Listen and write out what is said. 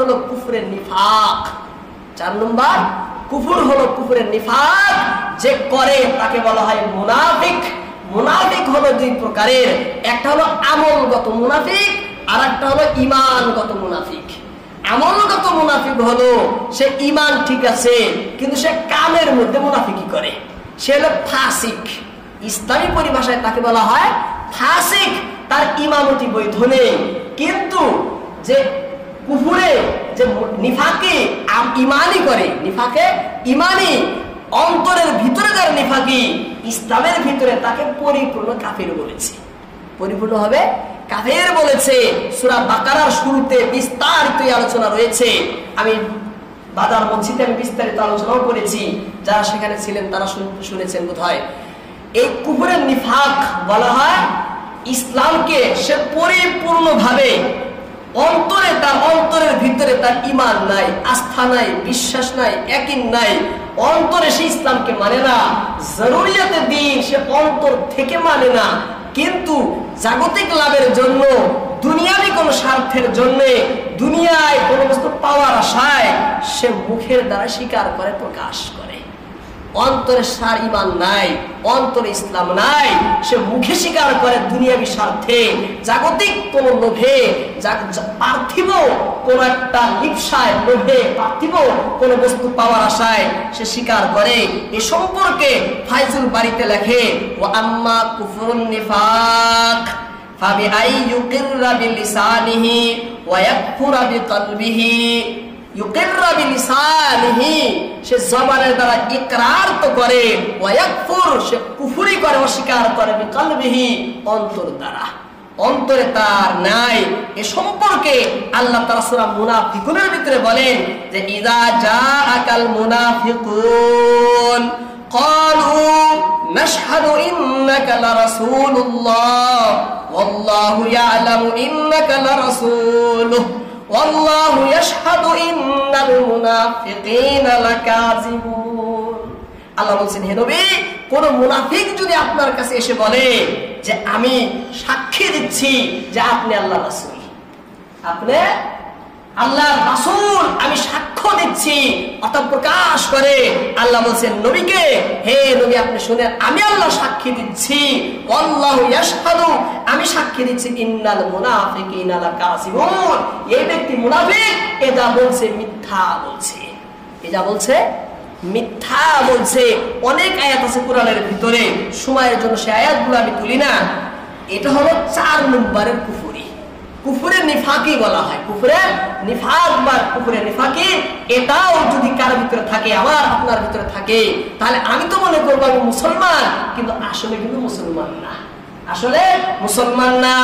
হলো কুফরের নিফাক। 4 নম্বর কুফর হলো কুফরের নিফাক, যে করে তাকে বলা হয় মুনাফিক। মুনাফিক হলো 2 প্রকারের, একটা হলো আমলগত মুনাফিক, আর একটা হলো ঈমানগত মুনাফিক। আমলগত মুনাফিক হলো সে ঈমান ঠিক আছে কিন্তু সে কামের মধ্যে মুনাফিকি করে, সে হলো ফাসিক। ইসলামী পরিভাষায় তাকে বলা হয় ফাসিক, তার ইমামতি বৈধ নেই। কিন্তু যে কুফুরে যে নিফাকে ইমানি করে, নিফাকে ইমানি অন্তরের ভিতরে যার নিফাকি ইসলামের ভিতরে, তাকে পরিপূর্ণ কাফির বলেছে। পরিপূর্ণ হবে কাফের বলেছে। সূরা বাকারার শুরুতে বিস্তারিত আলোচনা রয়েছে। আমি বাজার মসজিদে আমি বিস্তারিত আলোচনাও করেছি, যারা সেখানে ছিলেন তারা শুনেছেন বোধহয়। এই কুফরের নিফাক বলা হয় ইসলামকে সে পরিপূর্ণভাবে অন্তরে, তার অন্তরের ভিতরে তার ঈমান নাই, আস্থা নাই, বিশ্বাস নাই, ইয়াকিন নাই, অন্তরে সে ইসলামকে মানে না, জরুরিয়াতে দ্বীন সে অন্তর থেকে মানে না, কিন্তু জাগতিক লাভের জন্য, দুনিয়াবি কোন স্বার্থের জন্য, দুনিয়ায় কোনো বস্তু পাওয়ার আশায় সে মুখের দ্বারা স্বীকার করে, প্রকাশ করে। অন্তরে সার ঈমান নাই, অন্তরে ইসলাম নাই, সে মুখে স্বীকার করে দুনিয়াবি স্বার্থে, জাগতিক কোন লোভে, পার্থিব কোন একটা লিপ্সায়, লোভে, পার্থিব কোন বস্তু পাওয়ার আশায় সে স্বীকার করে। এ সম্পর্কে ফাইজুল বাড়িতে লেখে, ওয়া আম্মা কুফরুন নিফাক ফাবিআই ইউকিররা বিলিসানিহি ওয়া ইয়াকফুরা বিকলবিহি। ইউকিররা বিলিসানিহি, সে জবানের দ্বারা ইকরার তো করে, ওয়া ইয়াকফুর, সে কুফরি করে, অস্বীকার করে, বিকলবিহি, অন্তর দ্বারা, অন্তরে তার নাই। এ সম্পর্কে আল্লাহ তাআলা সূরা মুনাফিকুনের ভিতরে বলেন যে ইযা জাআকাল মুনাফিকুন ক্বালু নাশহাদু ইন্নাকা লারাসূলুল্লাহ ওয়াল্লাহু ইয়ালামু ইন্নাকা লারাসূলুহু ওয়াল্লাহু ইয়াশহাদু ইন্নাল মুনাফিকিনা লাকাযিবুন। আল্লাহ বলেন, হে নবী, কোন মুনাফিক যদি আপনার কাছে এসে বলে যে আমি সাক্ষী দিচ্ছি যে আপনি আল্লাহর রাসূল, আপনি আল্লাহর রাসূল, আমি সাক্ষ্য দিচ্ছি, অর্থাৎ প্রকাশ করে আল্লাহ বলেন নবীকে, হে নবী আপনি শুনেন, আমি আল্লাহ সাক্ষী দিচ্ছি, আল্লাহু ইয়াশহাদু, আমি সাক্ষী দিচ্ছি, ইন্নাল মুনাফিকিনা লাকাযিবুন, এই ব্যক্তি মুনাফিক, এ যা বলছে মিথ্যা বলছে, এ যা বলছে মিথ্যা বলছে। অনেক আয়াত আছে কোরআনের ভিতরে, সময়ের জন্য সে আয়াতগুলো আমি তুলি না। এটা হলো 4 নম্বরের কুফরি, কুফরের নিফাকি বলা হয়। কুফরের নিফাক বা কুফরের নিফাকি, এটাও যদি কার ভিতরে থাকে, আমার আপনার ভিতরে থাকে, তাহলে আমি তো মনে করবো আমি মুসলমান, কিন্তু আসলে কিন্তু মুসলমান না, আসলে মুসলমান না।